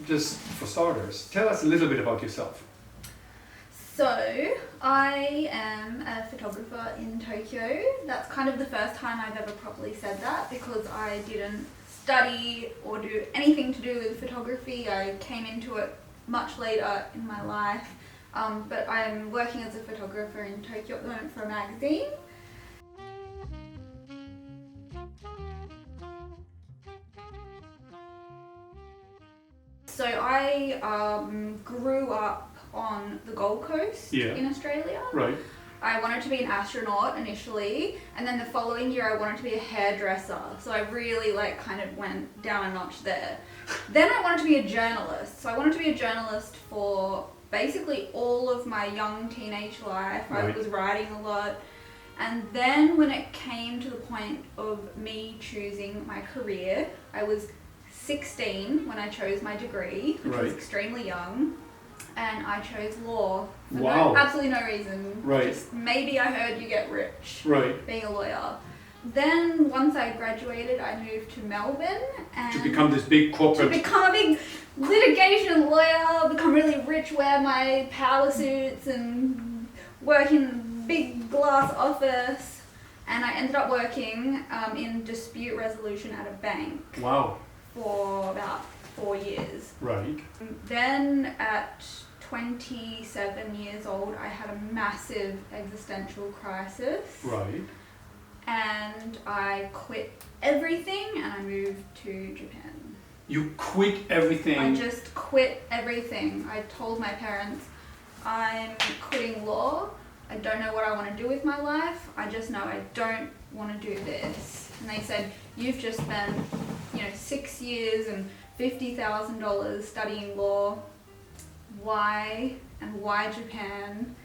just for starters, tell us a little bit about yourself. So, I am a photographer in Tokyo. That's kind of the first time I've ever properly said that because I didn't study or do anything to do with photography. I came into it much later in my life. But I'm working as a photographer in Tokyo at the moment for a magazine. So I grew up on the Gold Coast in Australia. Right. I wanted to be an astronaut initially, and then the following year I wanted to be a hairdresser. So I really kind of went down a notch there. Then I wanted to be a journalist. So I wanted to be a journalist for basically all of my young teenage life. Right. I was writing a lot. And then when it came to the point of me choosing my career, I was 16 when I chose my degree, which was extremely young, and I chose law for absolutely no reason. Right. Just maybe I heard you get rich being a lawyer. Then once I graduated, I moved to Melbourne and to become this big corporate. To become a big litigation lawyer, become really rich, wear my power suits and work in a big glass office. And I ended up working in dispute resolution at a bank. Wow. For about 4 years. Right. Then at 27 years old, I had a massive existential crisis. Right. And I quit everything and I moved to Japan. You quit everything? I just quit everything. I told my parents, I'm quitting law. I don't know what I want to do with my life. I just know I don't want to do this. And they said, you've just spent 6 years and $50,000 studying law. Why? And why Japan?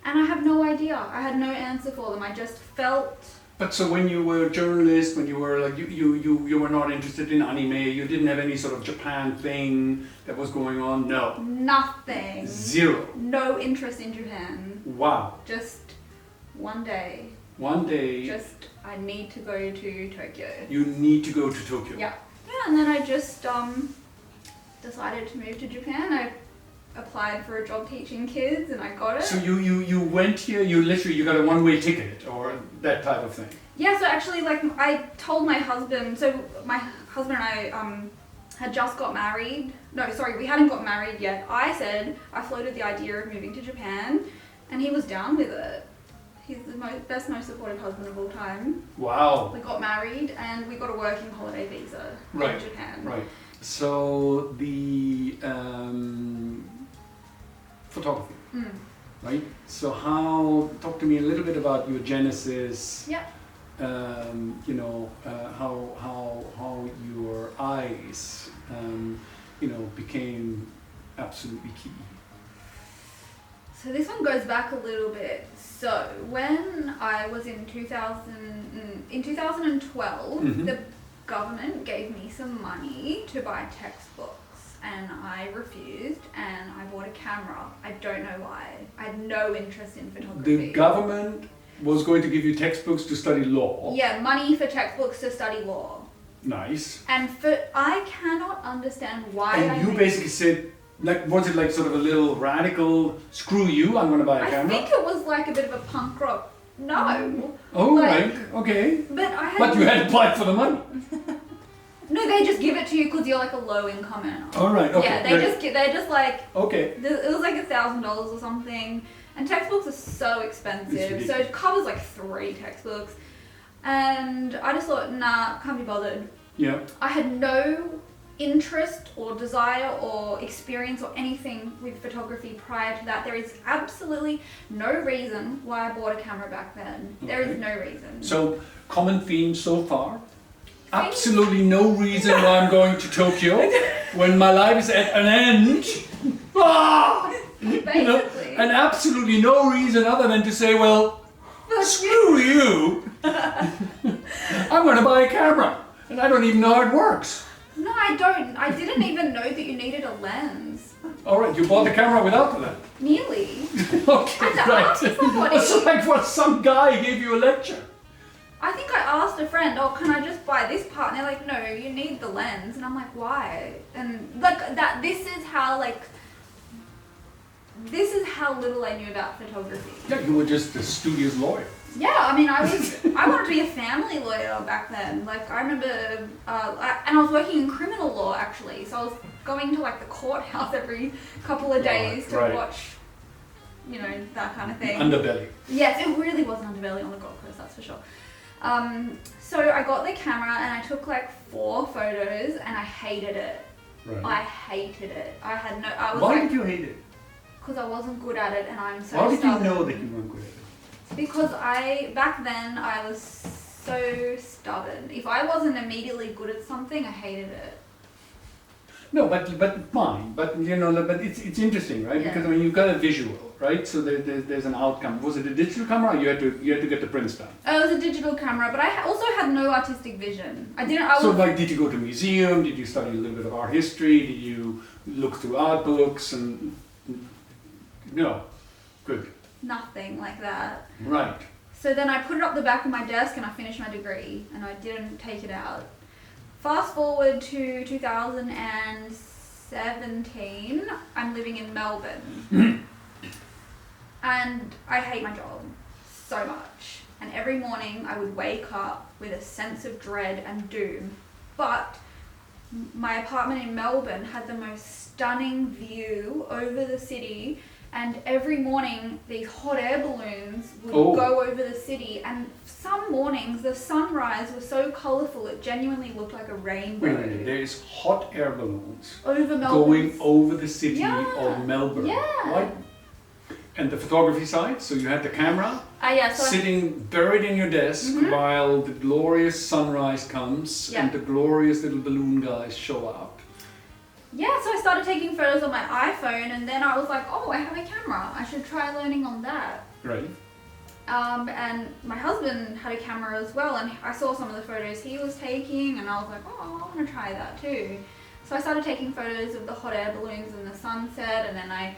And I have no idea. I had no answer for them. I just felt... But so when you were a journalist, when you were you were not interested in anime, you didn't have any sort of Japan thing that was going on? No. Nothing. Zero. No interest in Japan. Wow. Just one day. One day. Just, I need to go to Tokyo. You need to go to Tokyo. Yeah. Yeah, and then I just decided to move to Japan. I applied for a job teaching kids and I got it. So you went here, you got a one-way ticket or that type of thing? Yeah, so actually I told my husband, so my husband and I had just got married. No, sorry, we hadn't got married yet. I floated the idea of moving to Japan and he was down with it. He's the best, most supportive husband of all time. Wow. We got married and we got a working holiday visa in Japan. Right. So the photography, right? So talk to me a little bit about your genesis. Yeah. How your eyes, became absolutely key. So this one goes back a little bit. So when I was in 2012, the government gave me some money to buy textbooks and I refused and I bought a camera. I don't know why. I had no interest in photography. The government was going to give you textbooks to study law. Yeah, money for textbooks to study law. Nice. And I cannot understand why. And you basically said, was it sort of a little radical, screw you, I'm going to buy a camera? I think it was a bit of a punk rock. No. Oh, right, okay. But you had applied for the money. No, they just give it to you because you're a low income earner. All right, okay. Yeah, they're just okay. It was $1,000 or something. And textbooks are so expensive. So it covers 3 textbooks. And I just thought, nah, can't be bothered. Yeah. I had no interest or desire or experience or anything with photography prior to that. There is absolutely no reason why I bought a camera back then. There is no reason. So, common theme so far? Absolutely no reason why I'm going to Tokyo when my life is at an end. Basically. And absolutely no reason other than to say, well, screw you. I'm going to buy a camera and I don't even know how it works. No, I don't. I didn't even know that you needed a lens. All right, you bought the camera without the lens? Nearly. Okay, right. Somebody. It's like what some guy gave you a lecture. I think I asked a friend, oh, can I just buy this part? And they're like, no, you need the lens. And I'm like, why? And like that, this is how little I knew about photography. Yeah, you were just the studio's lawyer. Yeah, I mean, I wanted to be a family lawyer back then. Like, I remember, and I was working in criminal law actually. So I was going to like the courthouse every couple of days to watch, you know, that kind of thing. Underbelly. Yes, it really was an underbelly on the Gold Coast, that's for sure. So I got the camera and I took like 4 photos and I hated it. Right. I hated it. Why did you hate it? Because I wasn't good at it and I'm so How did stubborn. you know that you weren't good at it? Because back then I was so stubborn. If I wasn't immediately good at something, I hated it. No, but fine. But you know, but it's interesting, right? Yeah. Because I mean, you've got a visual, right? So there's an outcome. Was it a digital camera? Or you had to get the prints done. It was a digital camera, but I also had no artistic vision. So like, did you go to a museum? Did you study a little bit of art history? Did you look through art books and? No, good. Nothing like that. Right. So then I put it up the back of my desk and I finished my degree and I didn't take it out. Fast forward to 2017, I'm living in Melbourne. And I hate my job so much. And every morning I would wake up with a sense of dread and doom. But my apartment in Melbourne had the most stunning view over the city. And every morning, these hot air balloons would go over the city. And some mornings, the sunrise was so colourful, it genuinely looked like a rainbow. Wait, there's hot air balloons over Melbourne. going over the city of Melbourne. Yeah. Right? And the photography side, so you had the camera sitting buried in your desk while the glorious sunrise comes and the glorious little balloon guys show up. Yeah, so I started taking photos on my iPhone and then I was like, oh, I have a camera. I should try learning on that. Right. And my husband had a camera as well and I saw some of the photos he was taking and I was like, oh, I want to try that too. So I started taking photos of the hot air balloons and the sunset and then I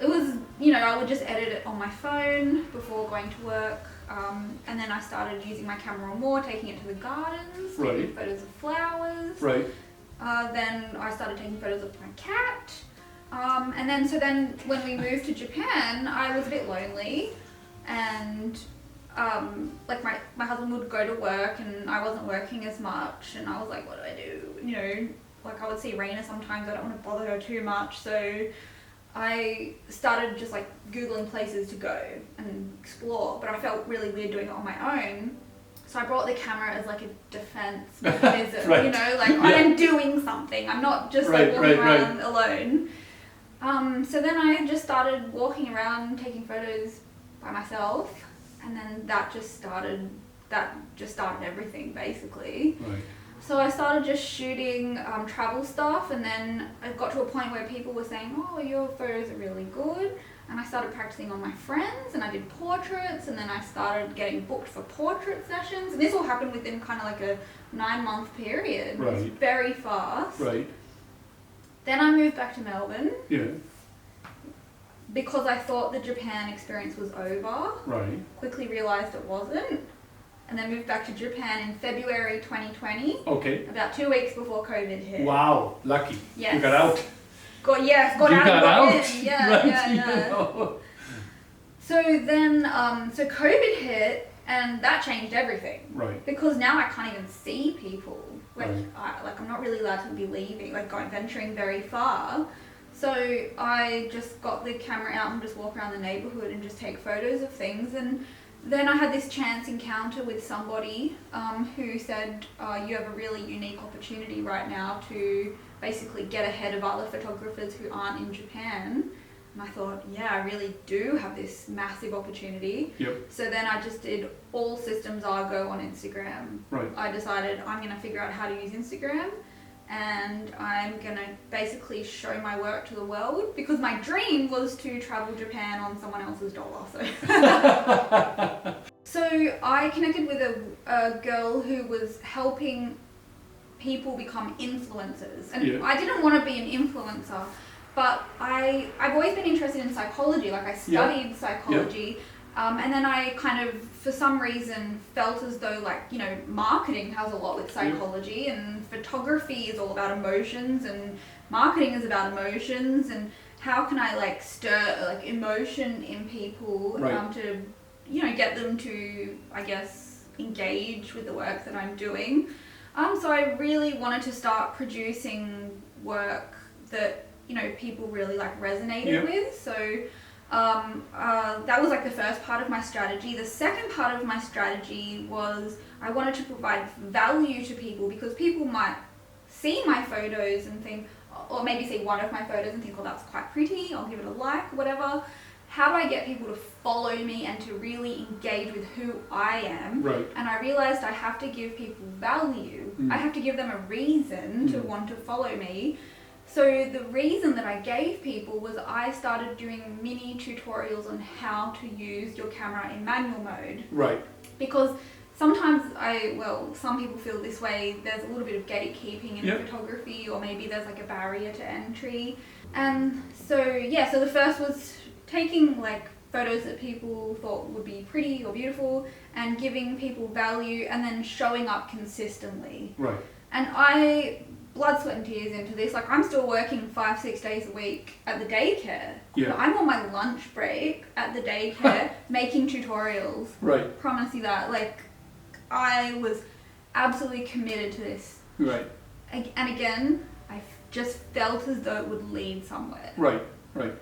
would just edit it on my phone before going to work. And then I started using my camera more, taking it to the gardens, taking photos of flowers. Right. Then I started taking photos of my cat. And then when we moved to Japan, I was a bit lonely. And like my husband would go to work and I wasn't working as much. And I was like, what do I do? You know, like I would see Raina sometimes, I don't want to bother her too much. So I started just like Googling places to go and explore, but I felt really weird doing it on my own. So I brought the camera as like a defense mechanism, you know, like I'm doing something. I'm not just like walking around alone. So then I just started walking around taking photos by myself, and then that just started everything basically. Right. So I started just shooting travel stuff, and then I got to a point where people were saying, oh, your photos are really good. And I started practicing on my friends, and I did portraits, and then I started getting booked for portrait sessions. And this all happened within kind of like a 9-month period. Right. It was very fast. Right. Then I moved back to Melbourne. Yeah. Because I thought the Japan experience was over. Right. Quickly realised it wasn't. And then moved back to Japan in February 2020. Okay. About 2 weeks before COVID hit. Wow, lucky. Yes. You got out. Got you out got and got out. in. Yeah, right. yeah. So then, so COVID hit, and that changed everything. Right. Because now I can't even see people. Like, Right. I'm not really allowed to be leaving, like venturing very far. So I just got the camera out and just walk around the neighbourhood and just take photos of things. And then I had this chance encounter with somebody who said, you have a really unique opportunity right now to basically get ahead of other photographers who aren't in Japan. And I thought, yeah, I really do have this massive opportunity. Yep. So then I just did all systems are go on Instagram. Right. I decided I'm going to figure out how to use Instagram, and I'm going to basically show my work to the world, because my dream was to travel Japan on someone else's dollar. So I connected with a girl who was helping people become influencers, and I didn't want to be an influencer, but I've always been interested in psychology. Like I studied psychology, And then I kind of, for some reason, felt as though, like, you know, marketing has a lot with psychology, and photography is all about emotions, and marketing is about emotions, and how can I, like, stir, like, emotion in people to, you know, get them to, I guess, engage with the work that I'm doing. So I really wanted to start producing work that, you know, people really, like, resonated with. So that was like the first part of my strategy. The second part of my strategy was I wanted to provide value to people, because people might see my photos and think, or maybe see one of my photos and think, oh, that's quite pretty, I'll give it a like, whatever. How do I get people to follow me and to really engage with who I am? Right. And I realized I have to give people value. I have to give them a reason to want to follow me. So the reason that I gave people was I started doing mini tutorials on how to use your camera in manual mode. Right. Because sometimes some people feel this way, there's a little bit of gatekeeping in photography, or maybe there's like a barrier to entry. And so the first was taking like photos that people thought would be pretty or beautiful and giving people value, and then showing up consistently. Right. And I blood, sweat and tears into this. Like, I'm still working 5-6 days a week at the daycare. Yeah. I'm on my lunch break at the daycare making tutorials. Right. Promise you that. Like, I was absolutely committed to this. Right. And again, I just felt as though it would lead somewhere. Right. Right.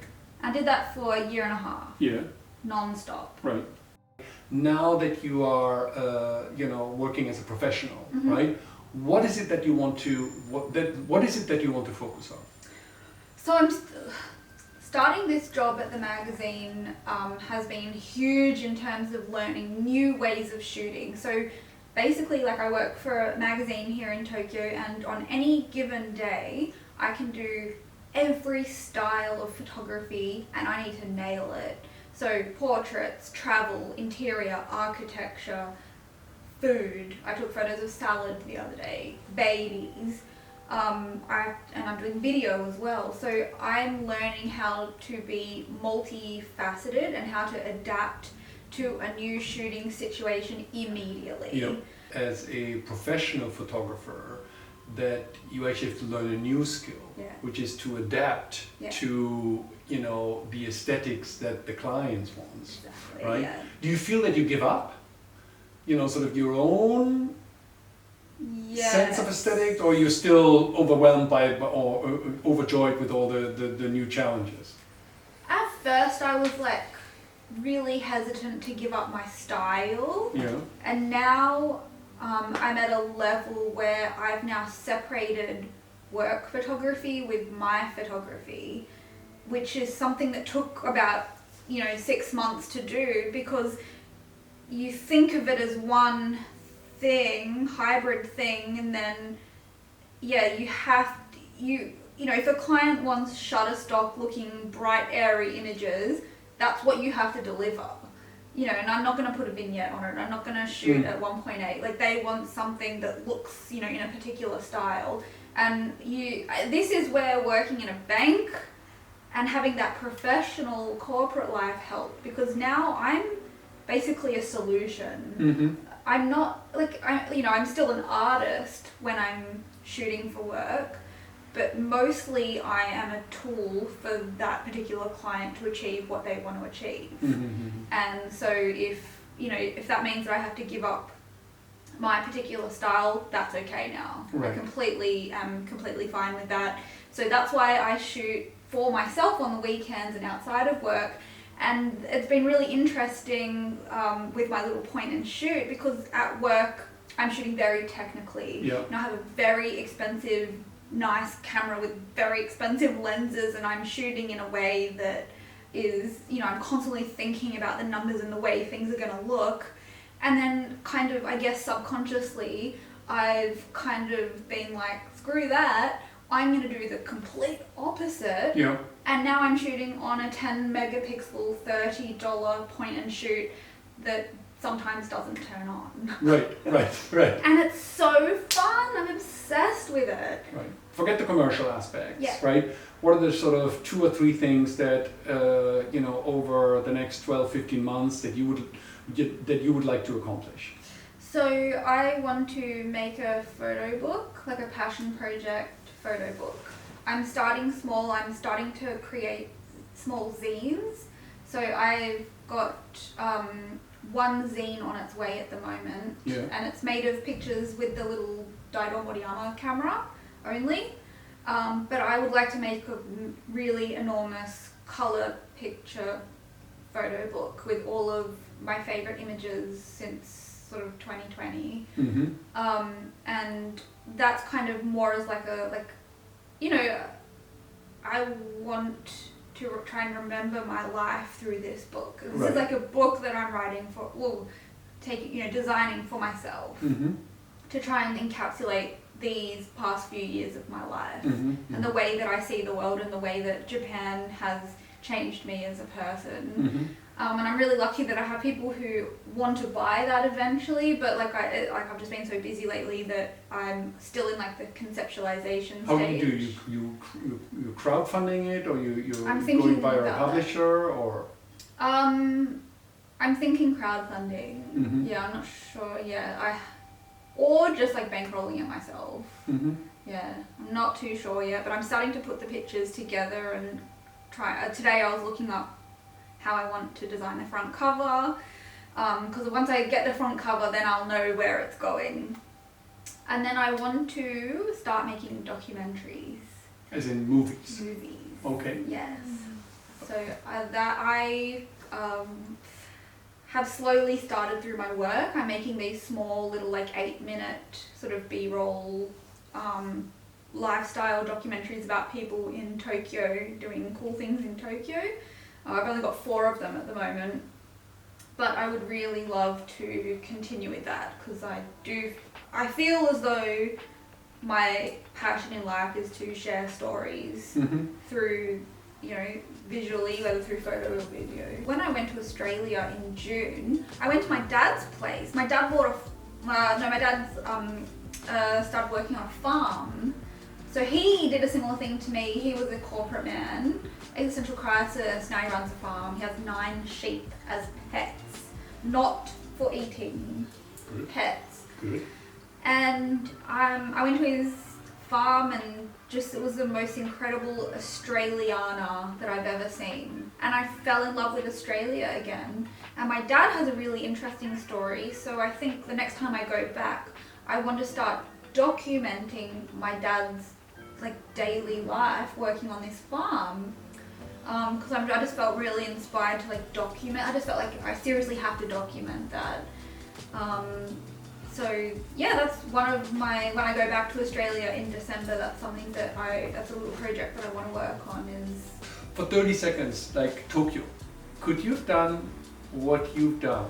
I did that for a year and a half. Yeah. Non-stop. Right. Now that you are, working as a professional, right? What is it that you want to what is it that you want to focus on? So I'm starting this job at the magazine has been huge in terms of learning new ways of shooting. So basically, like, I work for a magazine here in Tokyo, and on any given day I can do every style of photography, and I need to nail it. So portraits, travel, interior, architecture, food. I took photos of salad the other day, babies, and I'm doing video as well. So I'm learning how to be multifaceted and how to adapt to a new shooting situation immediately. Yeah. As a professional photographer, that you actually have to learn a new skill, which is to adapt to, the aesthetics that the clients want. Exactly, right? Yeah. Do you feel that you give up? Sort of your own sense of aesthetic, or you're still overwhelmed by it, or overjoyed with all the new challenges? At first I was like really hesitant to give up my style. Yeah. And now I'm at a level where I've now separated work photography with my photography, which is something that took about 6 months to do, because you think of it as one thing, hybrid thing, and then if a client wants Shutterstock looking bright, airy images, that's what you have to deliver. And I'm not going to put a vignette on it. I'm not going to shoot at 1.8. Like, they want something that looks, in a particular style. And this is where working in a bank and having that professional corporate life helped, because now I'm basically a solution. I'm not, I'm still an artist when I'm shooting for work, but mostly I am a tool for that particular client to achieve what they want to achieve. And so if that means that I have to give up my particular style, that's okay now. Right. I'm completely fine with that. So that's why I shoot for myself on the weekends and outside of work. And it's been really interesting with my little point and shoot, because at work I'm shooting very technically. Yep. And I have a very expensive, nice camera with very expensive lenses, and I'm shooting in a way that is, I'm constantly thinking about the numbers and the way things are going to look. And then kind of, I guess subconsciously, I've kind of been like, screw that, I'm going to do the complete opposite. Yeah. And now I'm shooting on a 10 megapixel, $30 point and shoot that sometimes doesn't turn on. Right. And it's so fun. I'm obsessed with it. Right. forget the commercial aspects, Yeah. right? What are the sort of 2 or 3 things that, over the next 12, 15 months that you would like to accomplish? So I want to make a photo book, like a passion project photo book. I'm starting small. I'm starting to create small zines. So I've got one zine on its way at the moment, and it's made of pictures with the little Daido Moriyama camera only. But I would like to make a really enormous color picture photo book with all of my favorite images since sort of 2020. And that's kind of more as I want to try and remember my life through this book. This is like a book that I'm writing for, designing for myself to try and encapsulate these past few years of my life and the way that I see the world and the way that Japan has changed me as a person. And I'm really lucky that I have people who want to buy that eventually, but I've just been so busy lately that I'm still in like the conceptualization stage. How do you do? You crowdfunding it, or you're I'm thinking going via a about publisher, or? I'm thinking crowdfunding. Yeah, I'm not sure. Yeah, or just like bankrolling it myself. Yeah, I'm not too sure yet, but I'm starting to put the pictures together and try. Today I was looking up how I want to design the front cover, because once I get the front cover, then I'll know where it's going. And then I want to start making documentaries. As in movies? Movies. Okay. Yes. So I have slowly started through my work. I'm making these small little 8-minute sort of B-roll lifestyle documentaries about people in Tokyo doing cool things in Tokyo. I've only got 4 of them at the moment, but I would really love to continue with that because I feel as though my passion in life is to share stories through, visually, whether through photo or video. When I went to Australia in June, I went to my dad's place. My dad started working on a farm. So he did a similar thing to me. He was a corporate man, existential crisis, now he runs a farm. He has 9 sheep as pets, not for eating, pets. Good. And I went to his farm and it was the most incredible Australiana that I've ever seen. And I fell in love with Australia again. And my dad has a really interesting story, so I think the next time I go back, I want to start documenting my dad's daily life working on this farm, because I just felt really inspired to document. I just felt like I seriously have to document that. So yeah, that's one of my, when I go back to Australia in December, that's something that's a little project that I want to work on is... For 30 seconds, Tokyo, could you have done what you've done,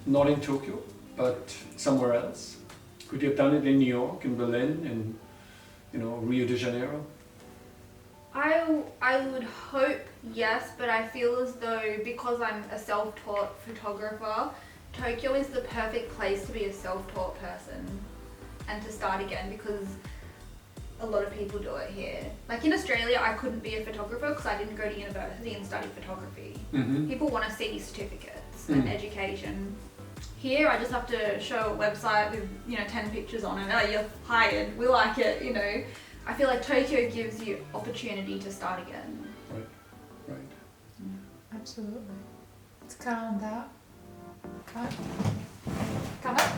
not in Tokyo, but somewhere else? Could you have done it in New York, in Berlin, in Rio de Janeiro? I would hope yes, but I feel as though because I'm a self-taught photographer, Tokyo is the perfect place to be a self-taught person and to start again, because a lot of people do it here. In Australia, I couldn't be a photographer because I didn't go to university and study photography. People want to see certificates and education. Here, I just have to show a website with 10 pictures on it. Oh, you're hired. We like it. I feel like Tokyo gives you opportunity to start again. Right. Absolutely. Let's cut on that. Cut. Cut.